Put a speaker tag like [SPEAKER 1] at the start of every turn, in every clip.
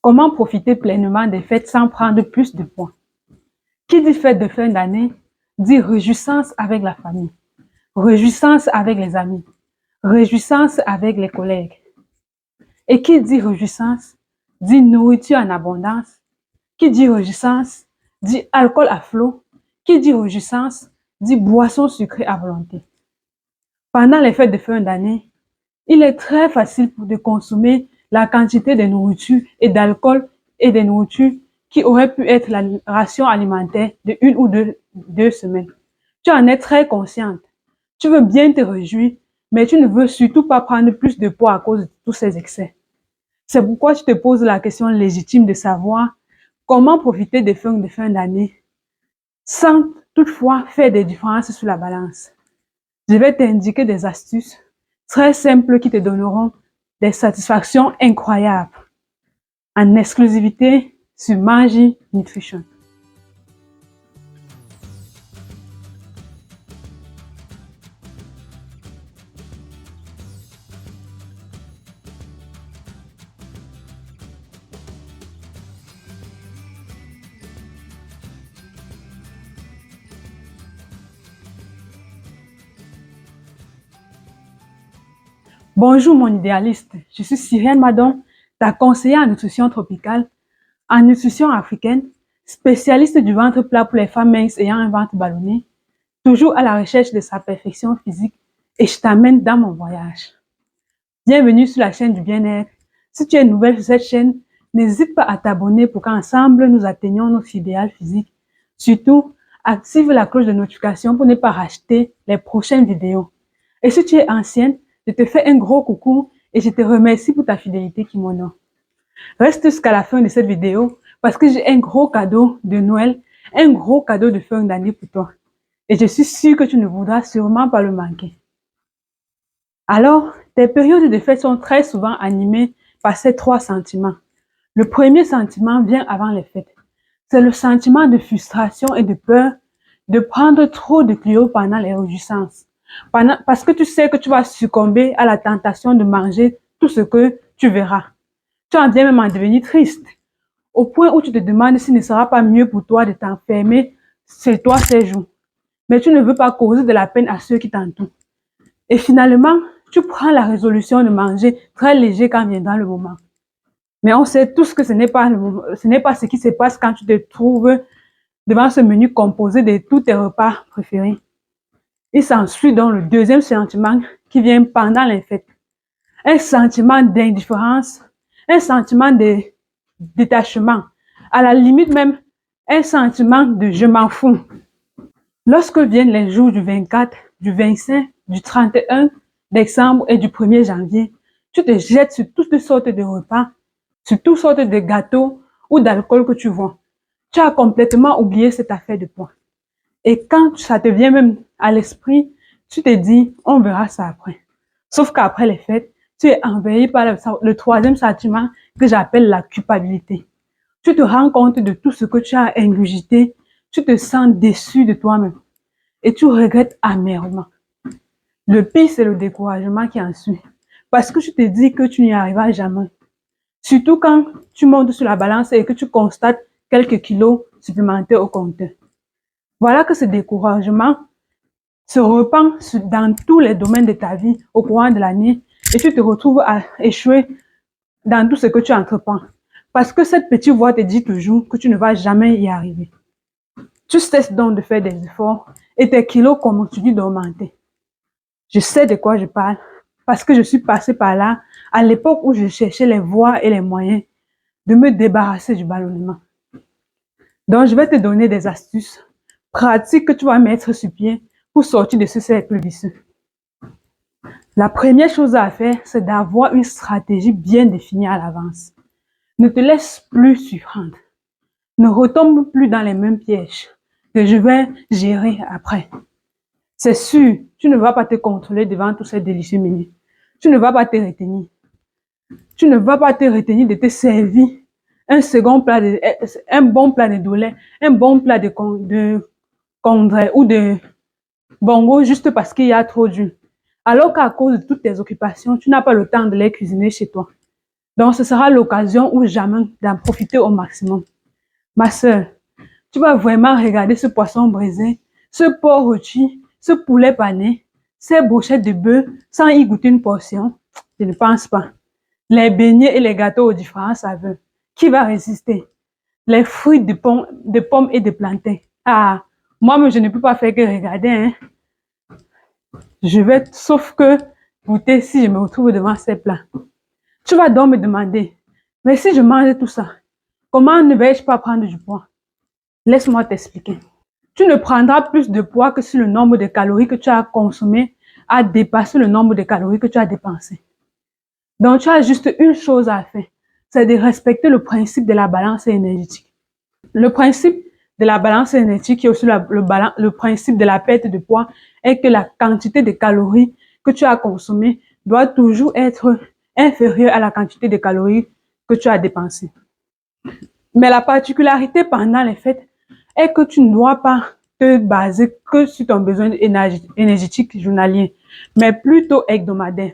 [SPEAKER 1] Comment profiter pleinement des fêtes sans prendre plus de poids? Qui dit fête de fin d'année dit réjouissance avec la famille, réjouissance avec les amis, réjouissance avec les collègues. Et qui dit réjouissance dit nourriture en abondance. Qui dit réjouissance dit alcool à flot. Qui dit réjouissance dit boisson sucrée à volonté. Pendant les fêtes de fin d'année, il est très facile de consommer la quantité de nourriture et d'alcool et de nourriture qui aurait pu être la ration alimentaire de 1 ou 2 semaines. Tu en es très consciente. Tu veux bien te réjouir, mais tu ne veux surtout pas prendre plus de poids à cause de tous ces excès. C'est pourquoi tu te poses la question légitime de savoir comment profiter des fêtes de fin d'année sans toutefois faire des différences sur la balance. Je vais t'indiquer des astuces très simples qui te donneront des satisfactions incroyables en exclusivité sur Magie Nutrition. Bonjour mon idéaliste, je suis Cyrienne Madon, ta conseillère en nutrition tropicale, en nutrition africaine, spécialiste du ventre plat pour les femmes minces ayant un ventre ballonné, toujours à la recherche de sa perfection physique, et je t'amène dans mon voyage. Bienvenue sur la chaîne du bien-être. Si tu es nouvelle sur cette chaîne, n'hésite pas à t'abonner pour qu'ensemble nous atteignions notre idéal physique. Surtout, active la cloche de notification pour ne pas rater les prochaines vidéos. Et si tu es ancienne, je te fais un gros coucou et je te remercie pour ta fidélité qui m'honore. Reste jusqu'à la fin de cette vidéo parce que j'ai un gros cadeau de Noël, un gros cadeau de fin d'année pour toi. Et je suis sûre que tu ne voudras sûrement pas le manquer. Alors, tes périodes de fête sont très souvent animées par ces 3 sentiments. Le premier sentiment vient avant les fêtes. C'est le sentiment de frustration et de peur de prendre trop de kilos pendant les réjouissances. Parce que tu sais que tu vas succomber à la tentation de manger tout ce que tu verras. Tu en viens même à devenir triste, au point où tu te demandes s'il ne sera pas mieux pour toi de t'enfermer chez toi ces jours. Mais tu ne veux pas causer de la peine à ceux qui t'entourent. Et finalement, tu prends la résolution de manger très léger quand viendra le moment. Mais on sait tous que ce n'est pas ce qui se passe quand tu te trouves devant ce menu composé de tous tes repas préférés. Il s'ensuit donc le deuxième sentiment qui vient pendant les fêtes. Un sentiment d'indifférence, un sentiment de détachement, à la limite même un sentiment de je m'en fous. Lorsque viennent les jours du 24, du 25, du 31 décembre et du 1er janvier, tu te jettes sur toutes sortes de repas, sur toutes sortes de gâteaux ou d'alcool que tu vois. Tu as complètement oublié cette affaire de poids. Et quand ça te vient même à l'esprit, tu te dis, on verra ça après. Sauf qu'après les fêtes, tu es envahi par le troisième sentiment que j'appelle la culpabilité. Tu te rends compte de tout ce que tu as ingurgité, tu te sens déçu de toi-même et tu regrettes amèrement. Le pire, c'est le découragement qui en suit. Parce que tu te dis que tu n'y arriveras jamais. Surtout quand tu montes sur la balance et que tu constates quelques kilos supplémentaires au compteur. Voilà que ce découragement se répand dans tous les domaines de ta vie au courant de l'année et tu te retrouves à échouer dans tout ce que tu entreprends. Parce que cette petite voix te dit toujours que tu ne vas jamais y arriver. Tu cesses donc de faire des efforts et tes kilos continuent d'augmenter. Je sais de quoi je parle parce que je suis passée par là à l'époque où je cherchais les voies et les moyens de me débarrasser du ballonnement. Donc, je vais te donner des astuces pratiques que tu vas mettre sur pied pour sortir de ce cercle vicieux. La première chose à faire, c'est d'avoir une stratégie bien définie à l'avance. Ne te laisse plus surprendre. Ne retombe plus dans les mêmes pièges que je vais gérer après. C'est sûr, tu ne vas pas te contrôler devant tous ces délicieux menus. Tu ne vas pas te retenir. Tu ne vas pas te retenir de te servir un bon plat de doulet, un bon plat de condré ou de bongo juste parce qu'il y a trop d'huile. Alors qu'à cause de toutes tes occupations, tu n'as pas le temps de les cuisiner chez toi. Donc, ce sera l'occasion ou jamais d'en profiter au maximum. Ma sœur, tu vas vraiment regarder ce poisson brisé, ce porc rôti, ce poulet pané, ces brochettes de bœuf sans y goûter une portion. Je ne pense pas. Les beignets et les gâteaux aux différents saveurs. Qui va résister? Les fruits de pommes et de plantains. Ah, moi, je ne peux pas faire que regarder, hein. Je vais, sauf que, goûter si je me retrouve devant ces plats. Tu vas donc me demander, mais si je mange tout ça, comment ne vais-je pas prendre du poids? Laisse-moi t'expliquer. Tu ne prendras plus de poids que si le nombre de calories que tu as consommé a dépassé le nombre de calories que tu as dépensé. Donc, tu as juste une chose à faire, c'est de respecter le principe de la balance énergétique. Le principe de la balance énergétique et aussi le principe de la perte de poids est que la quantité de calories que tu as consommées doit toujours être inférieure à la quantité de calories que tu as dépensées. Mais la particularité pendant les fêtes est que tu ne dois pas te baser que sur ton besoin énergétique journalier, mais plutôt hebdomadaire.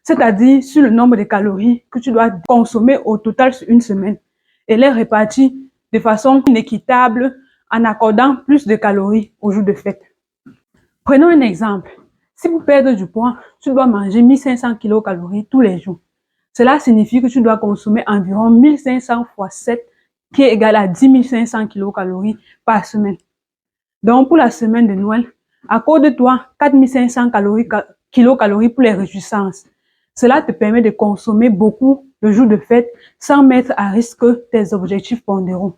[SPEAKER 1] C'est-à-dire sur le nombre de calories que tu dois consommer au total sur une semaine et les répartir de façon inéquitable en accordant plus de calories au jour de fête. Prenons un exemple. Si pour perdre du poids, tu dois manger 1500 kilocalories tous les jours. Cela signifie que tu dois consommer environ 1500 fois 7, qui est égal à 10 500 kilocalories par semaine. Donc, pour la semaine de Noël, accorde-toi 4500 kilocalories pour les réjouissances. Cela te permet de consommer beaucoup le jour de fête sans mettre à risque tes objectifs pondéraux.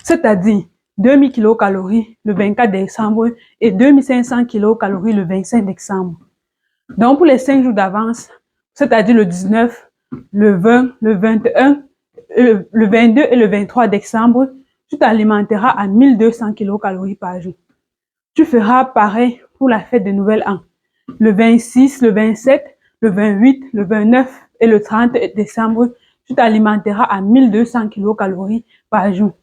[SPEAKER 1] C'est-à-dire 2000 kilocalories le 24 décembre et 2500 kilocalories le 25 décembre. Donc, pour les 5 jours d'avance, c'est-à-dire le 19, le 20, le 21, le 22 et le 23 décembre, tu t'alimenteras à 1200 kilocalories par jour. Tu feras pareil pour la fête de Nouvel An. Le 26, le 27, le 28, le 29 et le 30 décembre, tu t'alimenteras à 1200 kilocalories par jour.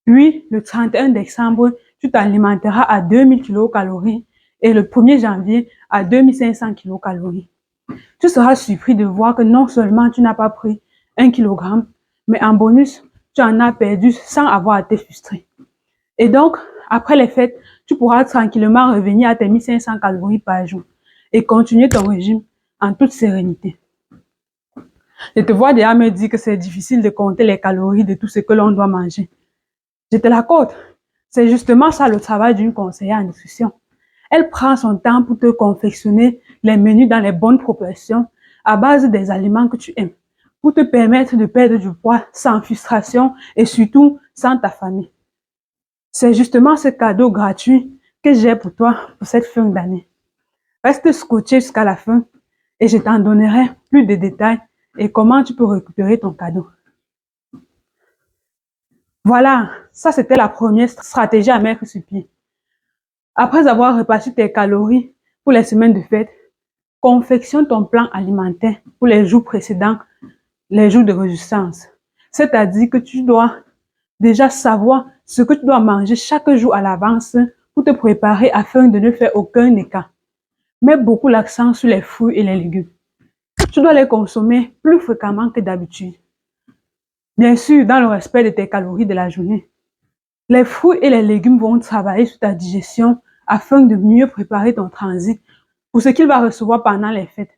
[SPEAKER 1] Puis, le 31 décembre, tu t'alimenteras à 2000 kilocalories et le 1er janvier à 2500 kilocalories. Tu seras surpris de voir que non seulement tu n'as pas pris 1 kilogramme, mais en bonus, tu en as perdu sans avoir été frustré. Et donc, après les fêtes, tu pourras tranquillement revenir à tes 1500 calories par jour et continuer ton régime en toute sérénité. Je te vois déjà me dire que c'est difficile de compter les calories de tout ce que l'on doit manger. Je te l'accorde. C'est justement ça le travail d'une conseillère en nutrition. Elle prend son temps pour te confectionner les menus dans les bonnes proportions à base des aliments que tu aimes, pour te permettre de perdre du poids sans frustration et surtout sans t'affamer. C'est justement ce cadeau gratuit que j'ai pour toi pour cette fin d'année. Reste scotché jusqu'à la fin et je t'en donnerai plus de détails et comment tu peux récupérer ton cadeau. Voilà, ça c'était la première stratégie à mettre sur pied. Après avoir reparti tes calories pour les semaines de fête, confectionne ton plan alimentaire pour les jours précédents, les jours de résistance. C'est-à-dire que tu dois déjà savoir ce que tu dois manger chaque jour à l'avance pour te préparer afin de ne faire aucun écart. Mets beaucoup l'accent sur les fruits et les légumes. Tu dois les consommer plus fréquemment que d'habitude. Bien sûr, dans le respect de tes calories de la journée. Les fruits et les légumes vont travailler sur ta digestion afin de mieux préparer ton transit pour ce qu'il va recevoir pendant les fêtes.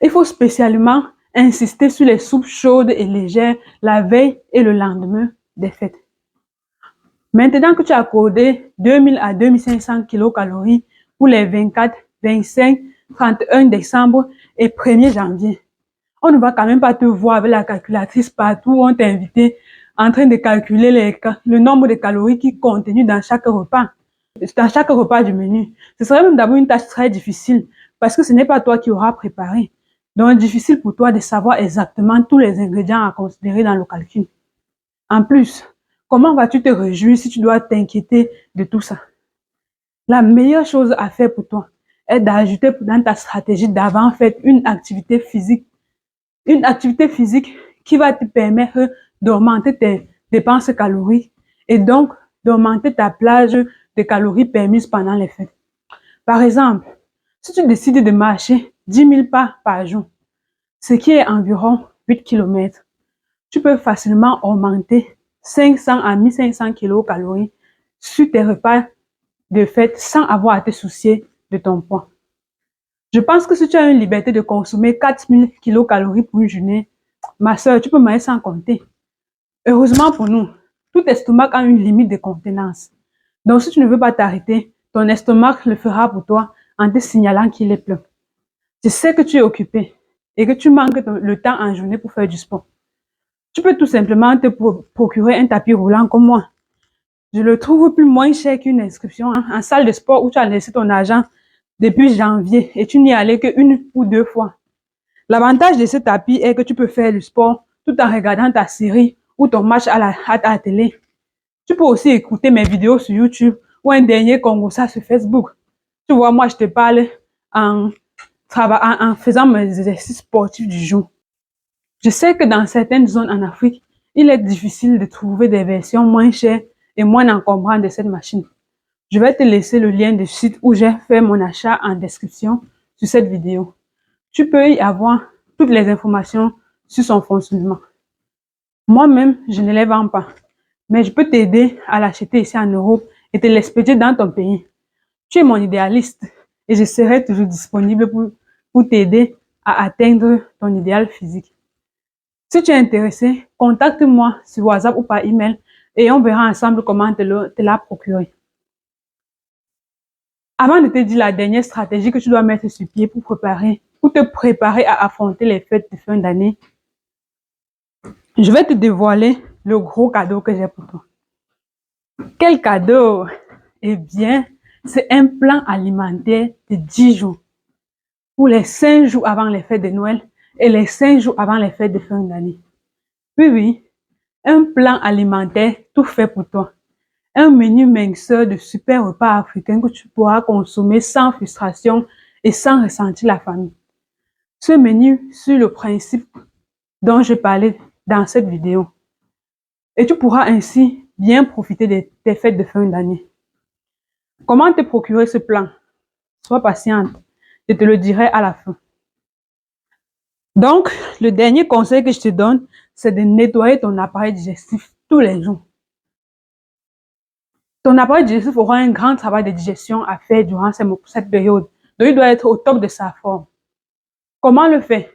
[SPEAKER 1] Il faut spécialement insister sur les soupes chaudes et légères la veille et le lendemain des fêtes. Maintenant que tu as accordé 2000 à 2500 kilocalories pour les 24, 25, 31 décembre et 1er janvier, on ne va quand même pas te voir avec la calculatrice partout où on t'a invité en train de calculer le nombre de calories qui est contenu dans chaque repas du menu. Ce serait même d'abord une tâche très difficile parce que ce n'est pas toi qui auras préparé. Donc, difficile pour toi de savoir exactement tous les ingrédients à considérer dans le calcul. En plus, comment vas-tu te réjouir si tu dois t'inquiéter de tout ça? La meilleure chose à faire pour toi est d'ajouter dans ta stratégie d'avant-fête une activité physique qui va te permettre d'augmenter tes dépenses caloriques et donc d'augmenter ta plage de calories permises pendant les fêtes. Par exemple, si tu décides de marcher 10 000 pas par jour, ce qui est environ 8 km. Tu peux facilement augmenter 500 à 1500 kilocalories sur tes repas de fête sans avoir à te soucier de ton poids. Je pense que si tu as une liberté de consommer 4000 kilocalories pour une journée, ma soeur, tu peux manger sans compter. Heureusement pour nous, tout estomac a une limite de contenance. Donc si tu ne veux pas t'arrêter, ton estomac le fera pour toi en te signalant qu'il est plein. Je sais que tu es occupé et que tu manques le temps en journée pour faire du sport. Tu peux tout simplement te procurer un tapis roulant comme moi. Je le trouve plus moins cher qu'une inscription en salle de sport où tu as laissé ton argent depuis janvier et tu n'y allais qu'une ou deux fois. L'avantage de ce tapis est que tu peux faire du sport tout en regardant ta série ou ton match à la télé. Tu peux aussi écouter mes vidéos sur YouTube ou un dernier Congo ça sur Facebook. Tu vois, moi, je te parle en faisant mes exercices sportifs du jour. Je sais que dans certaines zones en Afrique, il est difficile de trouver des versions moins chères et moins encombrantes de cette machine. Je vais te laisser le lien du site où j'ai fait mon achat en description sur cette vidéo. Tu peux y avoir toutes les informations sur son fonctionnement. Moi-même, je ne les vends pas, mais je peux t'aider à l'acheter ici en Europe et te l'expédier dans ton pays. Tu es mon idéaliste et je serai toujours disponible pour t'aider à atteindre ton idéal physique. Si tu es intéressé, contacte-moi sur WhatsApp ou par email et on verra ensemble comment te la procurer. Avant de te dire la dernière stratégie que tu dois mettre sur pied pour te préparer à affronter les fêtes de fin d'année, je vais te dévoiler le gros cadeau que j'ai pour toi. Quel cadeau? Eh bien, c'est un plan alimentaire de 10 jours pour les 5 jours avant les fêtes de Noël et les 5 jours avant les fêtes de fin d'année. Oui, un plan alimentaire tout fait pour toi. Un menu minceur de super repas africains que tu pourras consommer sans frustration et sans ressentir la famine. Ce menu suit le principe dont je parlais dans cette vidéo. Et tu pourras ainsi bien profiter de tes fêtes de fin d'année. Comment te procurer ce plan? Sois patiente, je te le dirai à la fin. Donc, le dernier conseil que je te donne, c'est de nettoyer ton appareil digestif tous les jours. Ton appareil digestif aura un grand travail de digestion à faire durant cette période. Donc, il doit être au top de sa forme. Comment le faire?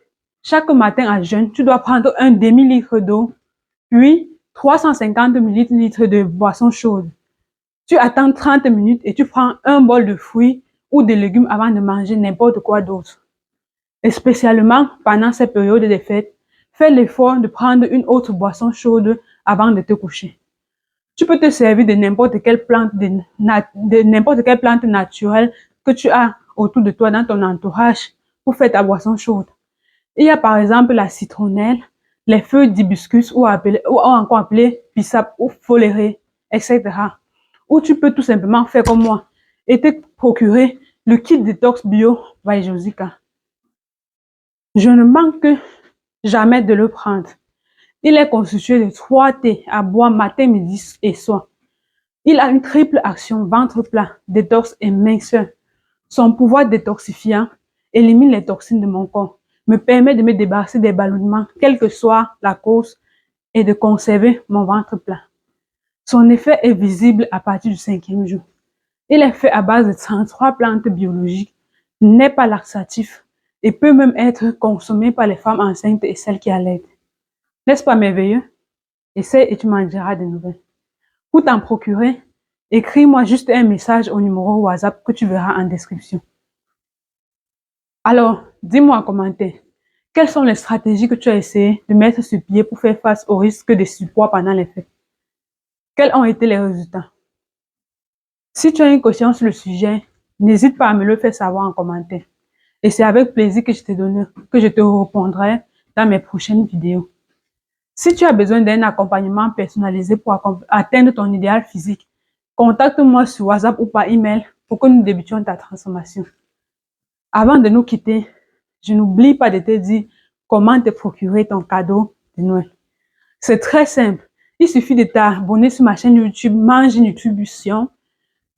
[SPEAKER 1] Chaque matin à jeûne, tu dois prendre un demi-litre d'eau, puis 350 ml de boisson chaude. Tu attends 30 minutes et tu prends un bol de fruits ou de légumes avant de manger n'importe quoi d'autre. Et spécialement pendant cette période de fête, fais l'effort de prendre une autre boisson chaude avant de te coucher. Tu peux te servir de n'importe quelle plante naturelle que tu as autour de toi dans ton entourage pour faire ta boisson chaude. Il y a par exemple la citronnelle, les feuilles d'hibiscus ou encore appelées bissap ou foléré, etc. Ou tu peux tout simplement faire comme moi et te procurer le kit détox bio Vaijosica. Je ne manque jamais de le prendre. Il est constitué de 3 thés à boire matin, midi et soir. Il a une triple action ventre plat, détox et minceur. Son pouvoir détoxifiant élimine les toxines de mon corps, me permet de me débarrasser des ballonnements, quelle que soit la cause, et de conserver mon ventre plat. Son effet est visible à partir du 5e jour. Il est fait à base de 33 plantes biologiques, n'est pas laxatif et peut même être consommé par les femmes enceintes et celles qui allaitent. N'est-ce pas merveilleux? Essaie et tu m'en diras des nouvelles. Pour t'en procurer, écris-moi juste un message au numéro WhatsApp que tu verras en description. Alors, dis-moi en commentaire, quelles sont les stratégies que tu as essayé de mettre sur pied pour faire face au risque de surpoids pendant les fêtes? Quels ont été les résultats? Si tu as une question sur le sujet, n'hésite pas à me le faire savoir en commentaire. Et c'est avec plaisir que je te répondrai dans mes prochaines vidéos. Si tu as besoin d'un accompagnement personnalisé pour atteindre ton idéal physique, contacte-moi sur WhatsApp ou par email pour que nous débutions ta transformation. Avant de nous quitter, je n'oublie pas de te dire comment te procurer ton cadeau de Noël. C'est très simple. Il suffit de t'abonner sur ma chaîne YouTube Mange Nutrition,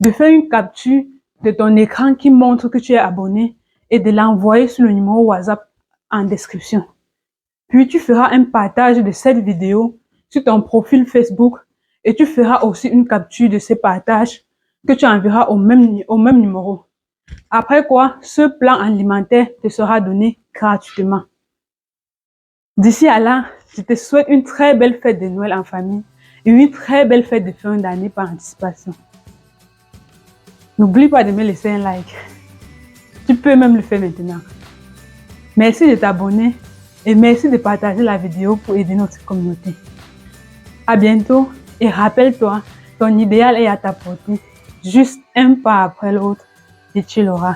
[SPEAKER 1] de faire une capture de ton écran qui montre que tu es abonné et de l'envoyer sur le numéro WhatsApp en description. Puis tu feras un partage de cette vidéo sur ton profil Facebook et tu feras aussi une capture de ces partages que tu enverras au même numéro. Après quoi, ce plan alimentaire te sera donné gratuitement. D'ici à là, je te souhaite une très belle fête de Noël en famille et une très belle fête de fin d'année par anticipation. N'oublie pas de me laisser un like. Tu peux même le faire maintenant. Merci de t'abonner et merci de partager la vidéo pour aider notre communauté. À bientôt et rappelle-toi, ton idéal est à ta portée. Juste un pas après l'autre et tu l'auras.